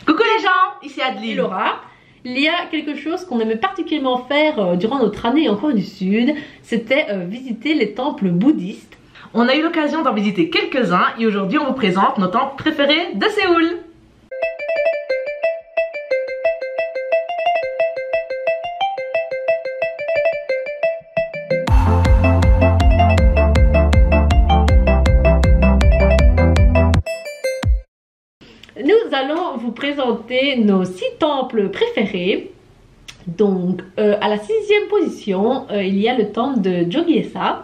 Coucou les gens, ici Et Adeline. Laura, il y a quelque chose qu'on aimait particulièrement faire durant notre année en Corée du Sud, c'était visiter les temples bouddhistes. On a eu l'occasion d'en visiter quelques-uns et aujourd'hui on vous présente nos temples préférés de Séoul. Nous allons vous présenter nos 6 temples préférés. Donc à la 6e position, il y a le temple de Jogye-sa.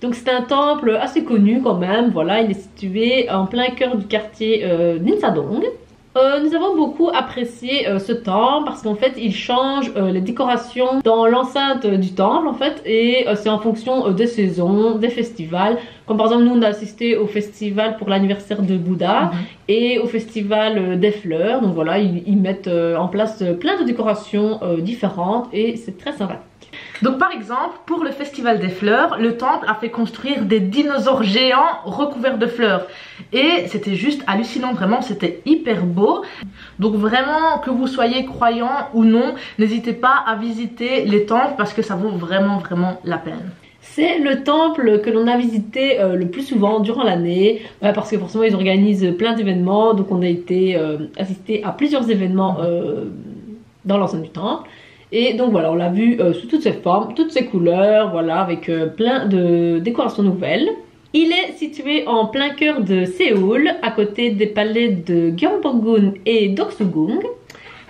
Donc c'est un temple assez connu quand même, voilà, il est situé en plein cœur du quartier d'Insadong. Nous avons beaucoup apprécié ce temple parce qu'en fait il change les décorations dans l'enceinte du temple en fait, et c'est en fonction des saisons, des festivals. Comme par exemple nous on a assisté au festival pour l'anniversaire de Bouddha et au festival des fleurs. Donc voilà, ils mettent en place plein de décorations différentes et c'est très sympathique. Donc par exemple, pour le festival des fleurs, le temple a fait construire des dinosaures géants recouverts de fleurs. Et c'était juste hallucinant, vraiment, c'était hyper beau. Donc vraiment, que vous soyez croyant ou non, n'hésitez pas à visiter les temples parce que ça vaut vraiment la peine. C'est le temple que l'on a visité le plus souvent durant l'année, parce que forcément ils organisent plein d'événements, donc on a été assisté à plusieurs événements dans l'enceinte du temple. Et donc voilà, on l'a vu sous toutes ses formes, toutes ses couleurs, voilà, avec plein de décorations nouvelles. Il est situé en plein cœur de Séoul, à côté des palais de Gyeongbokgung et d'Oksugung,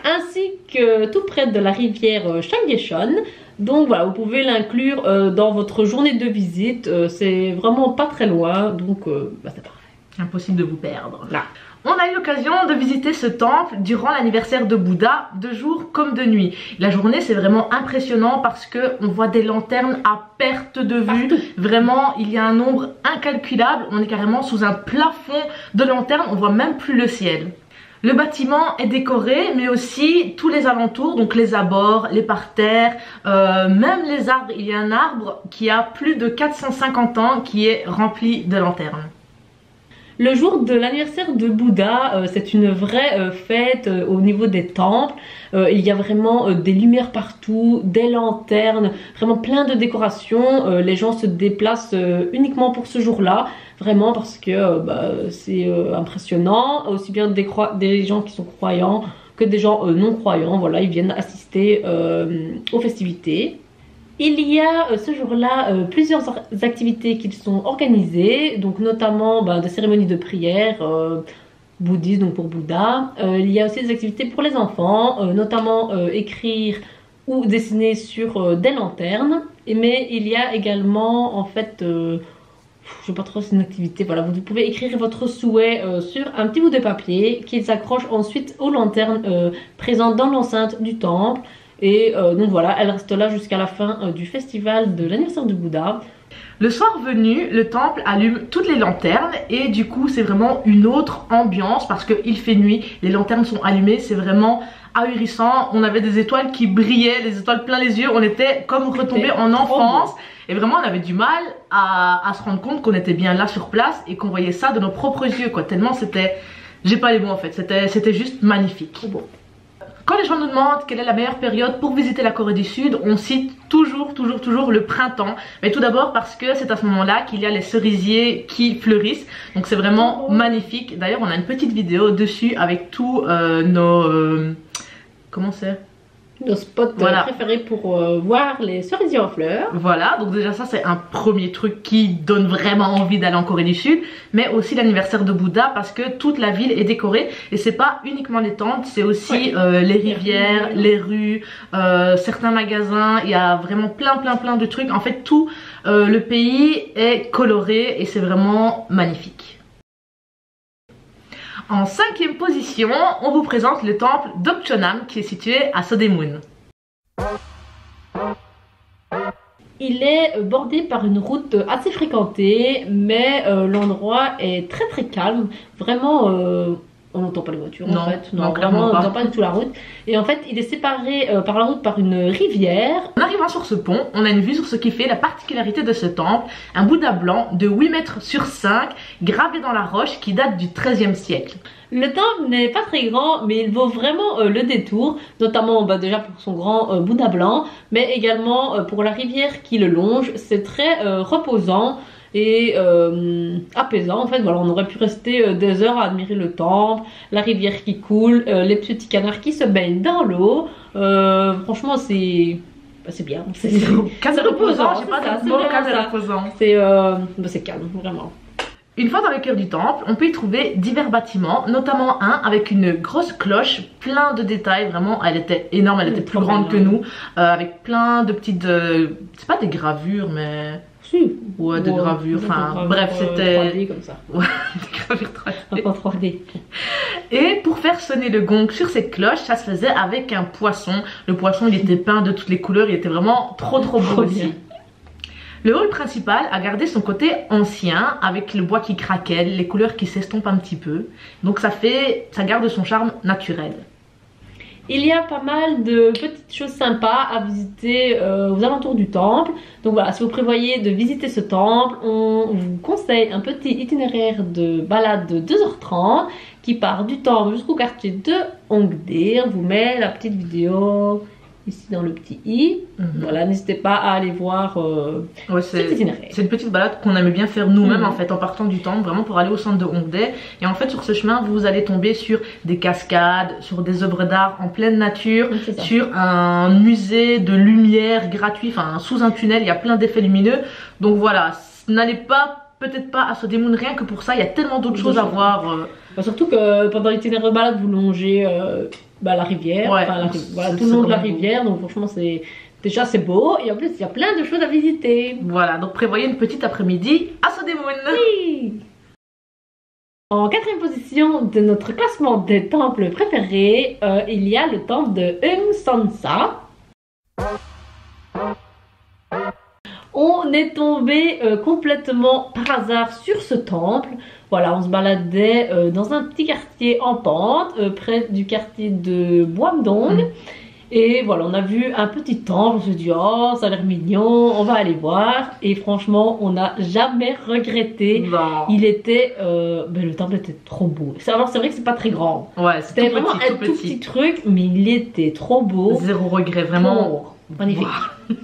ainsi que tout près de la rivière Changyecheon. Donc voilà, vous pouvez l'inclure dans votre journée de visite, c'est vraiment pas très loin, donc c'est parfait. Impossible de vous perdre. Là. On a eu l'occasion de visiter ce temple durant l'anniversaire de Bouddha, de jour comme de nuit. La journée, c'est vraiment impressionnant parce que on voit des lanternes à perte de vue. Vraiment, il y a un nombre incalculable. On est carrément sous un plafond de lanternes. On voit même plus le ciel. Le bâtiment est décoré, mais aussi tous les alentours, donc les abords, les parterres, même les arbres. Il y a un arbre qui a plus de 450 ans qui est rempli de lanternes. Le jour de l'anniversaire de Bouddha, c'est une vraie fête au niveau des temples. Il y a vraiment des lumières partout, des lanternes, vraiment plein de décorations. Les gens se déplacent uniquement pour ce jour-là, vraiment parce que c'est impressionnant. Aussi bien des gens qui sont croyants que des gens non croyants. Voilà, ils viennent assister aux festivités. Il y a ce jour-là plusieurs activités qui sont organisées, donc notamment des cérémonies de prière bouddhistes, donc pour Bouddha. Il y a aussi des activités pour les enfants, notamment écrire ou dessiner sur des lanternes. Mais il y a également en fait, je sais pas trop si c'est une activité, voilà, vous pouvez écrire votre souhait sur un petit bout de papier qui s'accroche ensuite aux lanternes présentes dans l'enceinte du temple. Et donc voilà, elle reste là jusqu'à la fin du festival de l'anniversaire de Bouddha. Le soir venu, le temple allume toutes les lanternes et du coup c'est vraiment une autre ambiance parce qu'il fait nuit, les lanternes sont allumées, c'est vraiment ahurissant. On avait des étoiles qui brillaient, les étoiles plein les yeux, on était comme retombés en enfance. Et vraiment on avait du mal à se rendre compte qu'on était bien là sur place et qu'on voyait ça de nos propres yeux, quoi. Tellement c'était, j'ai pas les mots en fait, c'était juste magnifique. Trop beau. Quand les gens nous demandent quelle est la meilleure période pour visiter la Corée du Sud, on cite toujours le printemps. Mais tout d'abord parce que c'est à ce moment-là qu'il y a les cerisiers qui fleurissent. Donc c'est vraiment magnifique. D'ailleurs on a une petite vidéo dessus avec tous nos... comment c'est ? Nos spots préférés pour voir les cerisiers en fleurs. Voilà, donc déjà ça c'est un premier truc qui donne vraiment envie d'aller en Corée du Sud. Mais aussi l'anniversaire de Bouddha parce que toute la ville est décorée. Et c'est pas uniquement les temples, c'est aussi les rivières, les rues, certains magasins. Il y a vraiment plein de trucs. En fait tout le pays est coloré et c'est vraiment magnifique. En 5e position, on vous présente le temple d'Okchonam qui est situé à Sodaemun. Il est bordé par une route assez fréquentée, mais l'endroit est très calme. Vraiment, On n'entend pas les voitures Non, en fait, non, vraiment clairement on pas. n'entend pas du tout la route. Et en fait il est séparé par la route par une rivière. En arrivant sur ce pont, on a une vue sur ce qui fait la particularité de ce temple, un Bouddha blanc de 8 mètres sur 5, gravé dans la roche qui date du XIIIe siècle. Le temple n'est pas très grand, mais il vaut vraiment le détour, notamment déjà pour son grand Bouddha blanc, mais également pour la rivière qui le longe. C'est très reposant et apaisant. En fait, voilà, on aurait pu rester des heures à admirer le temple, la rivière qui coule, les petits canards qui se baignent dans l'eau. Franchement, c'est bien. C'est reposant, je sais pas, c'est c'est vraiment reposant. C'est calme, vraiment. Une fois dans le cœur du temple, on peut y trouver divers bâtiments, notamment un avec une grosse cloche, plein de détails, vraiment, elle était énorme, elle était plus grande que nous, avec plein de petites, c'est pas des gravures, mais... Si. Ouais, des gravures, enfin, bref, c'était... 3D comme ça. Ouais, des gravures 3D. En 3D. Et pour faire sonner le gong sur cette cloche, ça se faisait avec un poisson. Le poisson, il était peint de toutes les couleurs, il était vraiment trop beau aussi. Bien. Le hall principal a gardé son côté ancien avec le bois qui craquelle, les couleurs qui s'estompent un petit peu. Donc ça garde son charme naturel. Il y a pas mal de petites choses sympas à visiter aux alentours du temple. Donc voilà, si vous prévoyez de visiter ce temple, on vous conseille un petit itinéraire de balade de 2h30 qui part du temple jusqu'au quartier de Hongdae. On vous met la petite vidéo ici dans le petit i. Voilà, n'hésitez pas à aller voir cet itinéraire. C'est une petite balade qu'on aimait bien faire nous-mêmes en fait en partant du temple, vraiment pour aller au centre de Hongdae. Et en fait sur ce chemin vous allez tomber sur des cascades, sur des œuvres d'art en pleine nature, sur un musée de lumière gratuit, enfin sous un tunnel, il y a plein d'effets lumineux. Donc voilà, n'allez pas, peut-être pas à ce Moon rien que pour ça, il y a tellement d'autres choses à voir. Surtout que pendant l'itinéraire de balade vous longez la rivière, ouais, voilà, tout le long de la rivière, donc franchement c'est beau et en plus il y a plein de choses à visiter. Voilà, donc prévoyez une petite après-midi à Sodemon. Oui. En 4e position de notre classement des temples préférés, il y a le temple de Aung San Sa. On est tombé complètement par hasard sur ce temple. Voilà, on se baladait dans un petit quartier en pente, près du quartier de Boamdong. Et voilà, on a vu un petit temple, on s'est dit, oh, ça a l'air mignon, on va aller voir. Et franchement, on n'a jamais regretté. Non. Il était, le temple était trop beau. Alors c'est vrai que c'est pas très grand. Ouais, c'était vraiment un tout petit truc, mais il était trop beau. Zéro regret, vraiment. Oh, magnifique. Wow.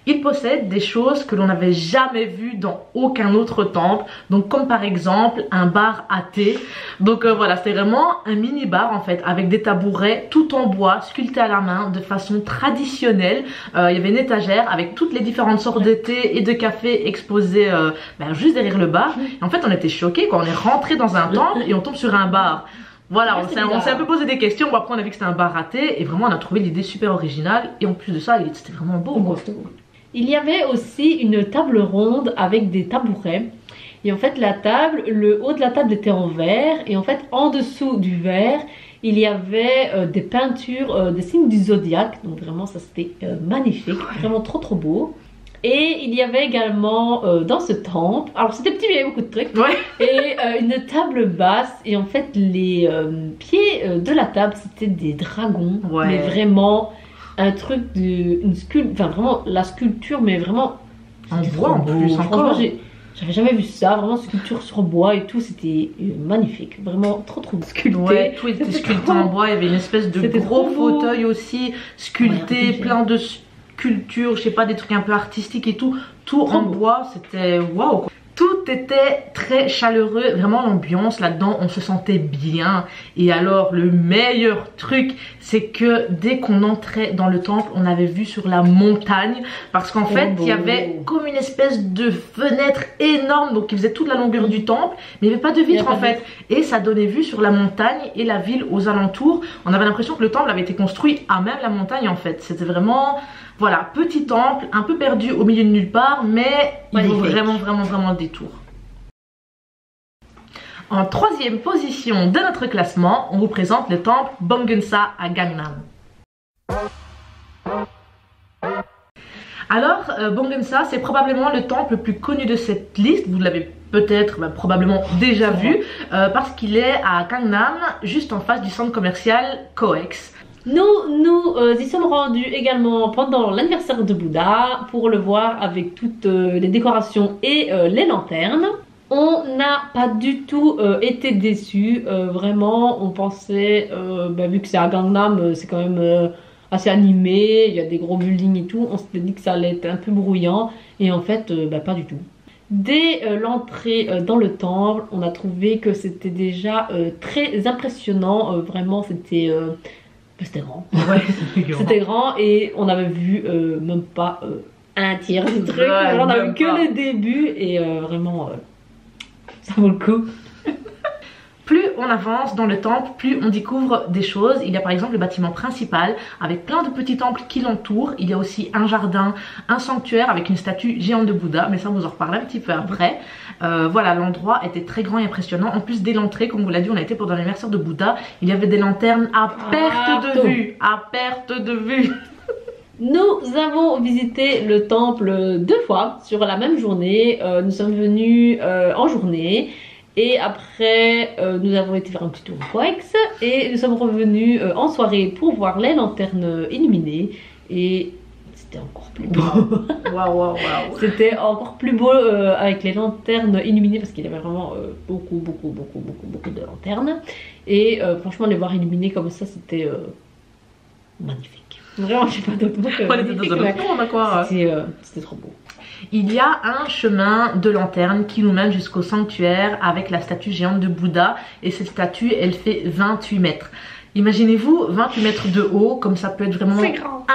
Il possède des choses que l'on n'avait jamais vues dans aucun autre temple, donc comme par exemple un bar à thé. Donc voilà, c'était vraiment un mini bar en fait, avec des tabourets tout en bois, sculptés à la main de façon traditionnelle. Il y avait une étagère avec toutes les différentes sortes de thé et de café exposées juste derrière le bar. Et en fait on était choqués quand on est rentré dans un temple et on tombe sur un bar. Voilà, on s'est un peu posé des questions, après on a vu que c'était un bar à thé et vraiment on a trouvé l'idée super originale et en plus de ça c'était vraiment beau. Il y avait aussi une table ronde avec des tabourets. Et en fait, le haut de la table était en verre. Et en fait, en dessous du verre, il y avait des peintures, des signes du zodiaque. Donc vraiment, ça c'était magnifique. Vraiment trop beau. Et il y avait également dans ce temple, alors c'était petit mais il y avait beaucoup de trucs, et une table basse. Et en fait, les pieds de la table, c'était des dragons. Mais vraiment... un truc vraiment la sculpture, mais vraiment en bois en plus. Franchement, j'avais jamais vu ça, vraiment sculpture sur bois et tout, c'était magnifique, vraiment trop sculpté. Ouais, tout était sculpté en bois, il y avait une espèce de gros fauteuil aussi sculpté, plein de sculptures, je sais pas, des trucs un peu artistiques et tout en bois, c'était waouh. Tout était très chaleureux, vraiment l'ambiance là-dedans, on se sentait bien. Et alors le meilleur truc, c'est que dès qu'on entrait dans le temple, on avait vue sur la montagne. Parce qu'en fait, il y avait comme une espèce de fenêtre énorme, donc qui faisait toute la longueur du temple. Mais il n'y avait pas de vitre en fait. Et ça donnait vue sur la montagne et la ville aux alentours. On avait l'impression que le temple avait été construit à même la montagne en fait. C'était vraiment... Voilà, petit temple, un peu perdu au milieu de nulle part, mais il vaut vraiment le détour. En 3e position de notre classement, on vous présente le temple Bongyeonsa à Gangnam. Alors, Bongam-sa, c'est probablement le temple le plus connu de cette liste. Vous l'avez peut-être, probablement déjà vu, parce qu'il est à Gangnam, juste en face du centre commercial COEX. Nous y sommes rendus également pendant l'anniversaire de Bouddha pour le voir avec toutes les décorations et les lanternes. On n'a pas du tout été déçus, vraiment on pensait, vu que c'est à Gangnam, c'est quand même assez animé, il y a des gros buildings et tout, on s'était dit que ça allait être un peu bruyant et en fait pas du tout. Dès l'entrée dans le temple, on a trouvé que c'était déjà très impressionnant, vraiment c'était grand. Ouais, c'était grand et on avait vu même pas un tiers du truc, ouais, on avait vu que le début et vraiment ça vaut le coup. Plus on avance dans le temple, plus on découvre des choses. Il y a par exemple le bâtiment principal avec plein de petits temples qui l'entourent. Il y a aussi un jardin, un sanctuaire avec une statue géante de Bouddha, mais ça on vous en reparle un petit peu après. Voilà, l'endroit était très grand et impressionnant. En plus, dès l'entrée, comme vous l'a dit, on a été pour l'anniversaire de Bouddha. Il y avait des lanternes à perte de vue, à perte de vue. Nous avons visité le temple 2 fois sur la même journée. Nous sommes venus en journée. Et après, nous avons été faire un petit tour au COEX et nous sommes revenus en soirée pour voir les lanternes illuminées. Et c'était encore plus beau. Waouh. C'était encore plus beau avec les lanternes illuminées parce qu'il y avait vraiment beaucoup de lanternes. Et franchement, les voir illuminées comme ça, c'était magnifique. Vraiment, je sais pas d'autre mot que on était dans un autre monde, quoi. C'était trop beau. Il y a un chemin de lanterne qui nous mène jusqu'au sanctuaire avec la statue géante de Bouddha. Et cette statue, elle fait 28 mètres. Imaginez-vous 28 mètres de haut, comme ça peut être vraiment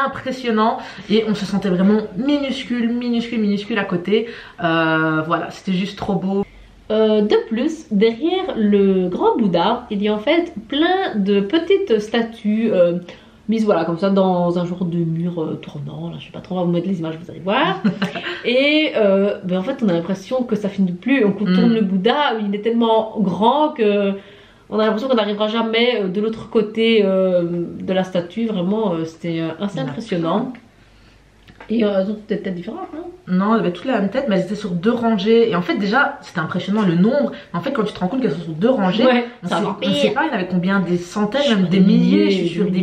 impressionnant. Et on se sentait vraiment minuscule à côté. Voilà, c'était juste trop beau. De plus, derrière le grand Bouddha, il y a en fait plein de petites statues mise voilà comme ça dans un genre de mur tournant, là je sais pas trop, on va vous mettre les images, vous allez voir. Et en fait on a l'impression que ça finit plus, on contourne le Bouddha, il est tellement grand que on a l'impression qu'on n'arrivera jamais de l'autre côté de la statue, vraiment c'était assez impressionnant. Et elles ont toutes des têtes différentes, hein? Non, elles avaient toutes la même tête, mais elles étaient sur 2 rangées. Et en fait, déjà, c'était impressionnant le nombre. En fait, quand tu te rends compte qu'elles sont sur 2 rangées, on ne sait pas, il y en avait combien, des centaines, même des milliers, je suis sûre, des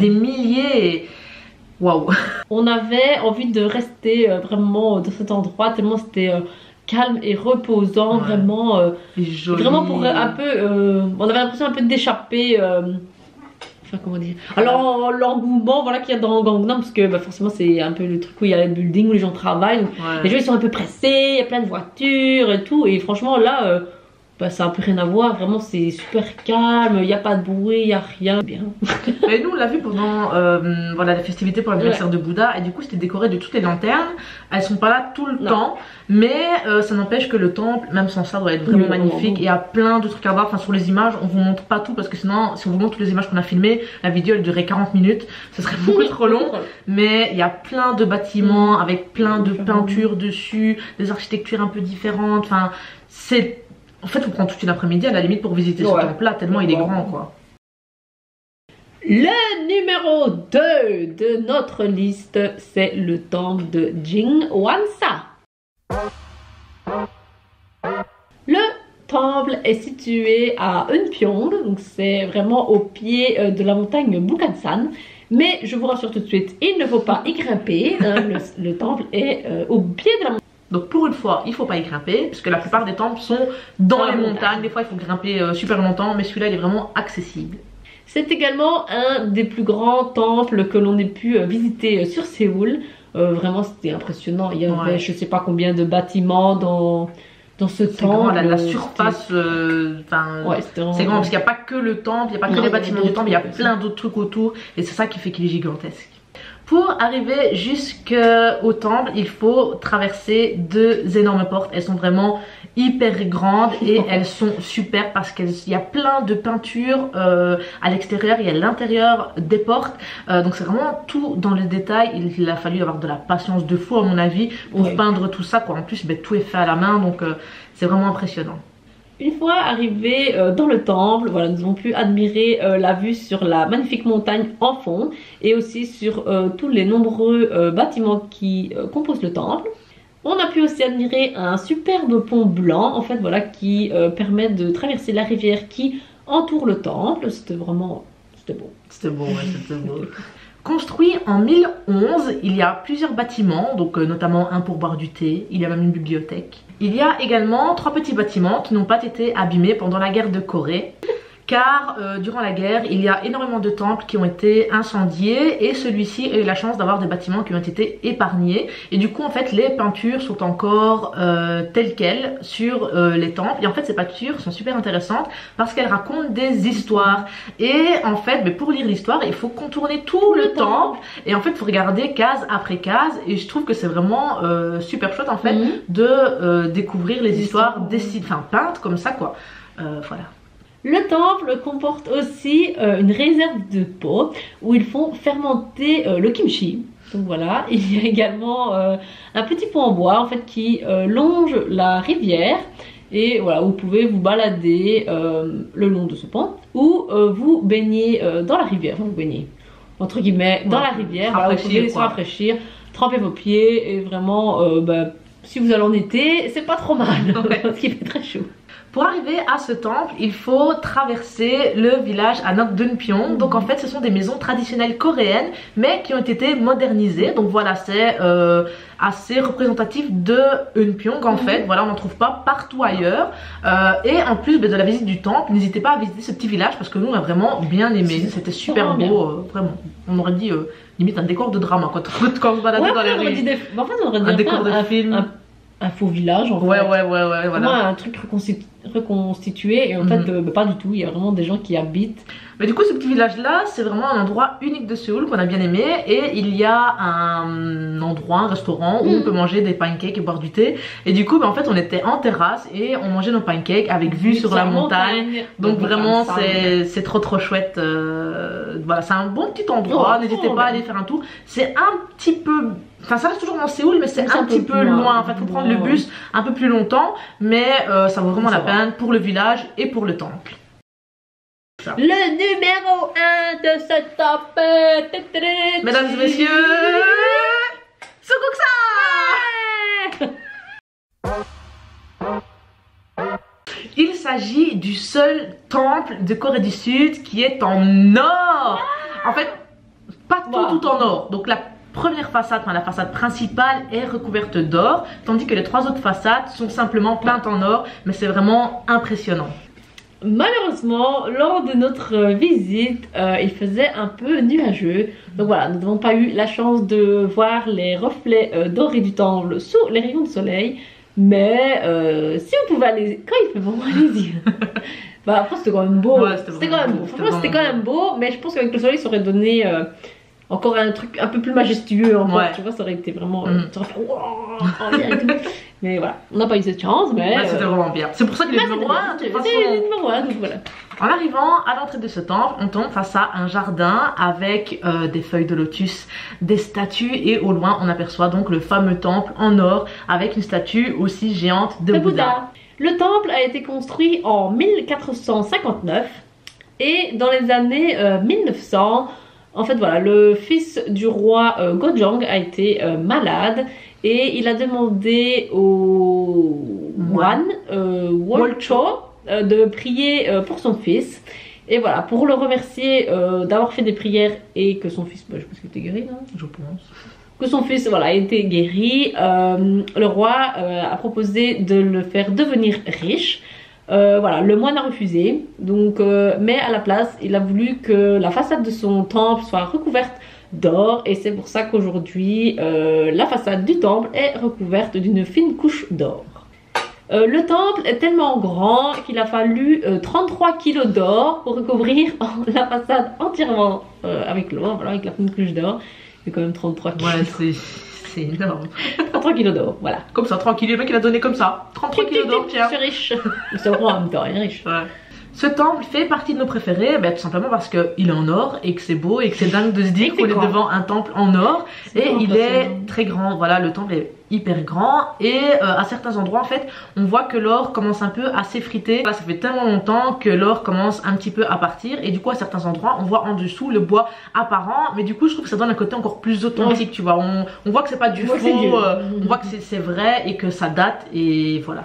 milliers. Waouh! On avait envie de rester vraiment dans cet endroit, tellement c'était calme et reposant, vraiment. Vraiment pour un peu. On avait l'impression un peu d'échapper. Comment dire, alors l'engouement voilà qu'il y a dans Gangnam, parce que forcément c'est un peu le truc où il y a les buildings où les gens travaillent, donc les gens ils sont un peu pressés, il y a plein de voitures et tout, et franchement là ça n'a plus rien à voir, vraiment c'est super calme, il n'y a pas de bruit, il n'y a rien, bien. Et nous on l'a vu pendant voilà, la festivité pour l'anniversaire de Bouddha, et du coup c'était décoré de toutes les lanternes. Elles sont pas là tout le temps, mais ça n'empêche que le temple, même sans ça, doit être vraiment magnifique. Et il y a plein de trucs à voir. Enfin, sur les images on vous montre pas tout, parce que sinon si on vous montre toutes les images qu'on a filmées, la vidéo elle durait 40 minutes, ce serait beaucoup trop long. Mais il y a plein de bâtiments avec plein de peintures dessus, des architectures un peu différentes. Enfin c'est... En fait, on prend toute une après-midi à la limite pour visiter ce temple-là, tellement il est grand, quoi. Le numéro 2 de notre liste, c'est le temple de Jingwansa. Le temple est situé à Eunpyeong, donc c'est vraiment au pied de la montagne Bukhansan. Mais je vous rassure tout de suite, il ne faut pas y grimper, hein, le temple est au pied de la montagne. Donc pour une fois, il ne faut pas y grimper, parce que la plupart des temples sont dans les montagnes. Des fois, il faut grimper super longtemps, mais celui-là, il est vraiment accessible. C'est également un des plus grands temples que l'on ait pu visiter sur Séoul. Vraiment, c'était impressionnant. Il y avait je ne sais pas combien de bâtiments dans ce temple. La surface, c'est grand, parce qu'il n'y a pas que le temple, il n'y a pas que les bâtiments du temple, il y a plein d'autres trucs autour, et c'est ça qui fait qu'il est gigantesque. Pour arriver jusqu'au temple, il faut traverser 2 énormes portes. Elles sont vraiment hyper grandes et elles sont super parce qu'il y a plein de peintures à l'extérieur, il y a l'intérieur des portes. Donc c'est vraiment tout dans le détail. Il a fallu avoir de la patience de fou à mon avis pour peindre tout ça, quoi. En plus tout est fait à la main, donc c'est vraiment impressionnant. Une fois arrivés dans le temple, voilà, nous avons pu admirer la vue sur la magnifique montagne en fond et aussi sur tous les nombreux bâtiments qui composent le temple. On a pu aussi admirer un superbe pont blanc, en fait, voilà, qui permet de traverser la rivière qui entoure le temple. C'était vraiment... c'était beau. C'était beau, ouais, c'était beau. Construit en 1011, il y a plusieurs bâtiments, donc notamment un pour boire du thé, il y a même une bibliothèque. Il y a également 3 petits bâtiments qui n'ont pas été abîmés pendant la guerre de Corée. Car durant la guerre, il y a énormément de temples qui ont été incendiés et celui-ci a eu la chance d'avoir des bâtiments qui ont été épargnés. Et du coup, en fait, les peintures sont encore telles quelles sur les temples. Et en fait, ces peintures sont super intéressantes parce qu'elles racontent des histoires. Et en fait, pour lire l'histoire, il faut contourner tout le temple. Et en fait, il faut regarder case après case. Et je trouve que c'est vraiment super chouette, en fait, de découvrir les histoires peintes comme ça, quoi. Voilà. Le temple comporte aussi une réserve de peau où ils font fermenter le kimchi. Donc voilà, il y a également un petit pont en bois en fait qui longe la rivière et voilà, vous pouvez vous balader le long de ce pont ou vous baigner dans la rivière, enfin vous baignez entre guillemets dans la rivière, voilà, vous pouvez se rafraîchir, tremper vos pieds et vraiment si vous allez en été, c'est pas trop mal parce qu'il fait très chaud. Pour arriver à ce temple, il faut traverser le village Anok Dunpyeong. Donc en fait, ce sont des maisons traditionnelles coréennes, mais qui ont été modernisées. Donc voilà, c'est assez représentatif de Eunpyeong en fait. Voilà, on n'en trouve pas partout ailleurs. Et en plus de la visite du temple, n'hésitez pas à visiter ce petit village parce que nous on a vraiment bien aimé. C'était super beau, vraiment. On aurait dit limite un décor de drama quand on se baladait dans les rues. En fait, on aurait dit un décor de film. Un faux village en fait. Ouais, voilà. Vraiment un truc reconstitué et en fait pas du tout, il y a vraiment des gens qui habitent. Mais du coup ce petit village là c'est vraiment un endroit unique de Séoul qu'on a bien aimé et il y a un endroit, un restaurant où on peut manger des pancakes et boire du thé et du coup en fait on était en terrasse et on mangeait nos pancakes avec vue sur la montagne. Donc vraiment c'est trop chouette. Voilà, c'est un bon petit endroit, n'hésitez pas à aller faire un tour. C'est un petit peu... Enfin ça reste toujours dans Séoul mais c'est un petit peu loin. En fait il faut prendre le bus un peu plus longtemps mais ça vaut vraiment la peine pour le village et pour le temple. Le numéro 1 de ce temple. Mesdames et messieurs, Seoguksa. Il s'agit du seul temple de Corée du Sud qui est en or. En fait, pas tout en or. Donc la première façade, enfin la façade principale est recouverte d'or, tandis que les 3 autres façades sont simplement peintes en or, mais c'est vraiment impressionnant. Malheureusement, lors de notre visite, il faisait un peu nuageux. Donc voilà, nous n'avons pas eu la chance de voir les reflets dorés du temple sous les rayons de soleil. Mais si vous pouvez aller, quand il fait bon, allez-y. Après c'était quand même beau. Ouais, c'était quand même beau. Franchement, c'était quand même beau, mais je pense qu'avec le soleil, ça aurait donné encore un truc un peu plus majestueux encore. Tu vois, ça aurait été vraiment... ça aurait fait wow, mais voilà, on n'a pas eu cette chance, mais... Ouais, c'était vraiment bien. C'est pour ça que les numéros 1, c'est le numéro 1, donc voilà. En arrivant à l'entrée de ce temple, on tombe face à un jardin avec des feuilles de lotus, des statues et au loin on aperçoit donc le fameux temple en or avec une statue aussi géante de Bouddha. Le temple a été construit en 1459 et dans les années 1900, en fait voilà, le fils du roi Gojong a été malade et il a demandé au moine Wolcho de prier pour son fils. Et voilà, pour le remercier d'avoir fait des prières et que son fils, je pense qu'il était guéri, non? Je pense. Que son fils voilà, a été guéri, le roi a proposé de le faire devenir riche. Voilà, le moine a refusé, donc, mais à la place, il a voulu que la façade de son temple soit recouverte d'or et c'est pour ça qu'aujourd'hui, la façade du temple est recouverte d'une fine couche d'or. Le temple est tellement grand qu'il a fallu 33 kg d'or pour recouvrir la façade entièrement avec l'or, voilà, avec la fine couche d'or. C'est quand même 33 kg. Ouais, c'est énorme. 33 kg d'or, voilà. Comme ça, tranquille, le mec il a donné comme ça. 33 kg d'or, tiens. Je suis riche. C'est roi en même temps, il est riche. Ouais. Ce temple fait partie de nos préférés, tout simplement parce qu'il est en or et que c'est beau et que c'est dingue de se dire qu'on est devant un temple en or. Et il est très grand, voilà, le temple est hyper grand. Et à certains endroits en fait on voit que l'or commence un peu à s'effriter. Là ça fait tellement longtemps que l'or commence un petit peu à partir, et du coup à certains endroits on voit en dessous le bois apparent, mais du coup je trouve que ça donne un côté encore plus authentique, tu vois. On voit que c'est pas du faux, on voit que c'est vrai et que ça date, et voilà.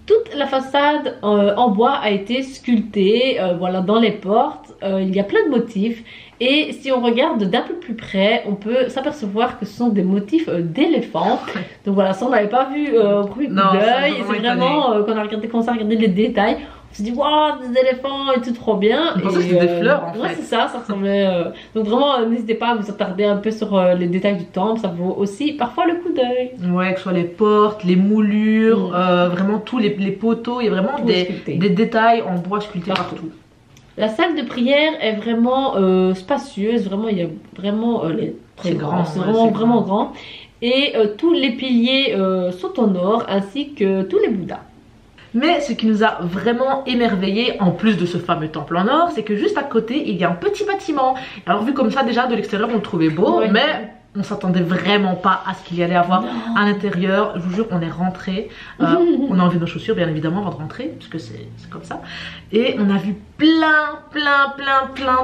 Toute la façade en bois a été sculptée, voilà, dans les portes, il y a plein de motifs. Et si on regarde d'un peu plus près, on peut s'apercevoir que ce sont des motifs d'éléphants. Donc voilà, ça on n'avait pas vu au premier coup d'œil. C'est vraiment, quand on a commencé à regarder les détails, on s'est dit waouh, des éléphants et tout, trop bien. On pensait que c'était des fleurs en fait. Ouais, c'est ça, ça ressemblait. Donc vraiment, n'hésitez pas à vous attarder un peu sur les détails du temple, ça vaut aussi parfois le coup d'œil. Ouais, que ce soit les portes, les moulures, vraiment tous les poteaux, il y a vraiment des détails en bois sculptés partout. La salle de prière est vraiment spacieuse, vraiment il y a vraiment c'est grand, c'est vraiment grand. Et tous les piliers sont en or, ainsi que tous les Bouddhas. Mais ce qui nous a vraiment émerveillé, en plus de ce fameux temple en or, c'est que juste à côté il y a un petit bâtiment. Alors vu comme ça déjà de l'extérieur on le trouvait beau, ouais, mais on s'attendait vraiment pas à ce qu'il y allait avoir à l'intérieur. Je vous jure, on est rentré, on a enlevé nos chaussures bien évidemment avant de rentrer, parce que c'est comme ça. Et on a vu plein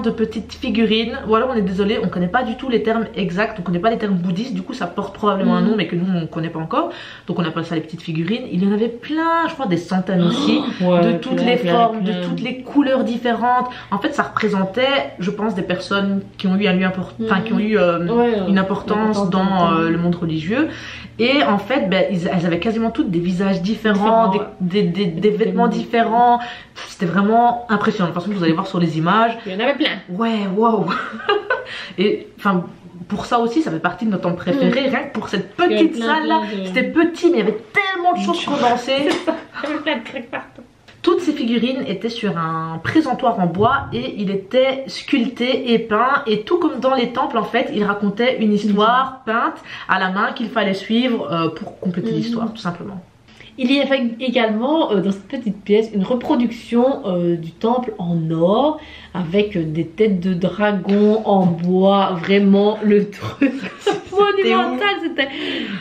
de petites figurines. Ou alors on est désolé, on connaît pas du tout les termes exacts, on connaît pas les termes bouddhistes, du coup ça porte probablement un nom mais que nous on connaît pas encore. Donc on appelle ça les petites figurines. Il y en avait plein, je crois des centaines aussi, de toutes les formes, de toutes les couleurs différentes. En fait ça représentait, je pense, des personnes qui ont eu un lieu important, enfin qui ont eu une importance dans le monde religieux. Et en fait elles avaient quasiment toutes des visages différents, des vêtements différents. C'était vraiment impressionnant. De toute façon vous allez voir sur les images, il y en avait plein. Ouais, waouh. Et enfin pour ça aussi ça fait partie de notre temple préféré, rien que pour cette petite salle là. C'était petit mais il y avait tellement de choses condensées. Il y avait plein de trucs partout. Toutes ces figurines étaient sur un présentoir en bois et il était sculpté et peint, et tout comme dans les temples en fait, il racontait une histoire peinte à la main qu'il fallait suivre pour compléter l'histoire tout simplement. Il y avait également dans cette petite pièce une reproduction du temple en or avec des têtes de dragon en bois, vraiment le truc monumental,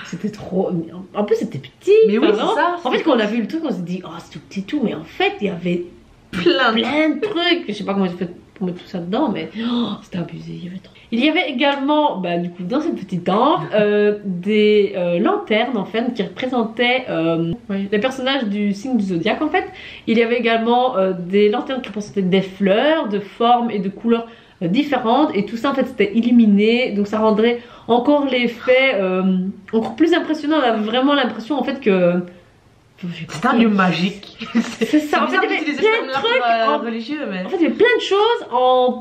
c'était trop. En plus c'était petit. Mais oui, c'est ça. En fait quand on a vu le truc on s'est dit oh c'est tout petit tout, mais en fait il y avait plein de trucs. Je sais pas comment j'ai fait pour mettre tout ça dedans, mais c'était abusé, il y avait trop. Il y avait également, du coup, dans cette petite temple, des lanternes en fait qui représentaient les personnages du signe du zodiaque en fait. Il y avait également des lanternes qui représentaient des fleurs de formes et de couleurs différentes, et tout ça en fait c'était illuminé, donc ça rendrait encore l'effet encore plus impressionnant. On avait vraiment l'impression en fait que c'est un lieu magique. C'est ça. En fait, il y avait plein de trucs religieux, mais... en fait, il y avait plein de choses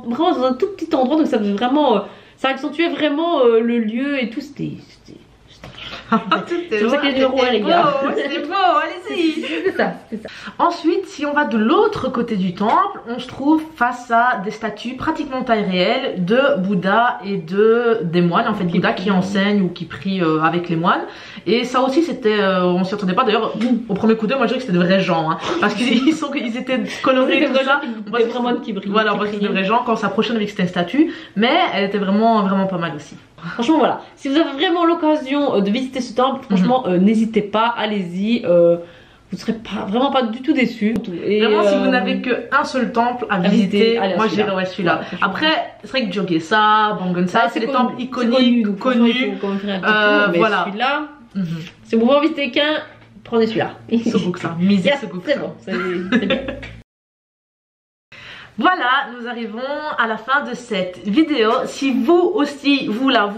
vraiment dans un tout petit endroit, donc ça faisait vraiment, ça accentuait vraiment le lieu et tout. C'était c'est pour ça qu'il y a des roues, les gars. C'est beau, allez-y. C'est ça. Ensuite, si on va de l'autre côté du temple, on se trouve face à des statues pratiquement taille réelle de Bouddha et des moines, en fait, Bouddha qui enseigne ou qui prie avec les moines. Et ça aussi, c'était, on s'y attendait pas. D'ailleurs, au premier coup d'œil, moi je dirais que c'était de vrais gens, hein, parce qu'ils étaient colorés et tout ça. Des vrais moines qui brillent. Voilà, on voit que c'était de vrais gens quand on s'approchait avec cette statue, mais elle était vraiment pas mal aussi. Franchement voilà, si vous avez vraiment l'occasion de visiter ce temple, franchement n'hésitez pas, allez-y, vous serez vraiment pas du tout déçus. Vraiment si vous n'avez qu'un seul temple à visiter, moi je dirais celui-là. Après c'est vrai que Jogesa, Bangonsa, c'est des temples iconiques, connus, voilà. Celui-là, si vous voulez en visiter qu'un, prenez celui-là. Sobuksa, misez Sobuksa. C'est bon, c'est bien. Voilà, nous arrivons à la fin de cette vidéo. Si vous aussi, vous là,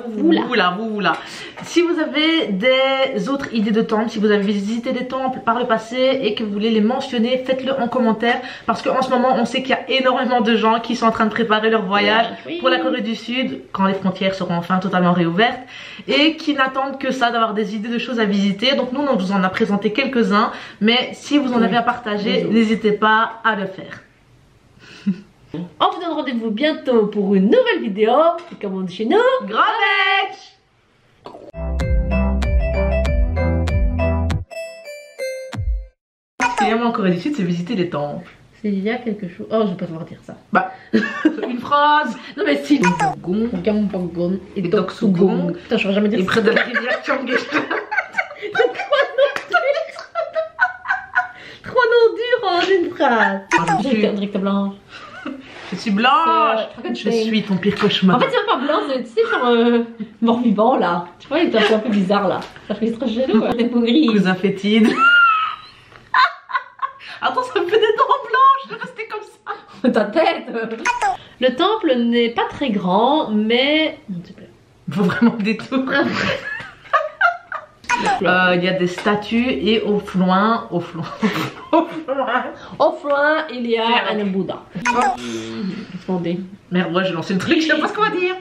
si vous avez des autres idées de temples, si vous avez visité des temples par le passé et que vous voulez les mentionner, faites-le en commentaire, parce qu'en ce moment on sait qu'il y a énormément de gens qui sont en train de préparer leur voyage pour la Corée du Sud quand les frontières seront enfin totalement réouvertes, et qui n'attendent que ça, d'avoir des idées de choses à visiter. Donc nous on vous en a présenté quelques-uns, mais si vous en avez à partager, n'hésitez pas à le faire. On vous donne rendez-vous bientôt pour une nouvelle vidéo. Et comme on dit chez nous, gros bec! Ce qui est en Corée du Sud, c'est visiter les temples. Il y a quelque chose. Oh, je vais pas pouvoir dire ça. Une phrase. Non, mais si. Gong, Gangbangon et Doksugong. Putain, je saurais jamais dire ça. Et près de la rivière Cheonggyecheon. Trois noms durs en une phrase. Directe blanche. Je suis blanche. Je suis ton pire cauchemar. En fait, c'est même pas blanc, c'est tu sais, genre mort-vivant là. Tu vois, il est un peu bizarre là. Ça fait trop chelou, hein. Des peaux grises. Cousin fétide. Attends, ça me fait des dents blanches. Je vais rester comme ça. Ta tête. Le temple n'est pas très grand, mais. Il faut vraiment des tours. Il y a des statues et au loin, il y a un Bouddha. Qu'est-ce qu'on dit? Merde, moi j'ai lancé le truc, je sais pas ce qu'on va dire.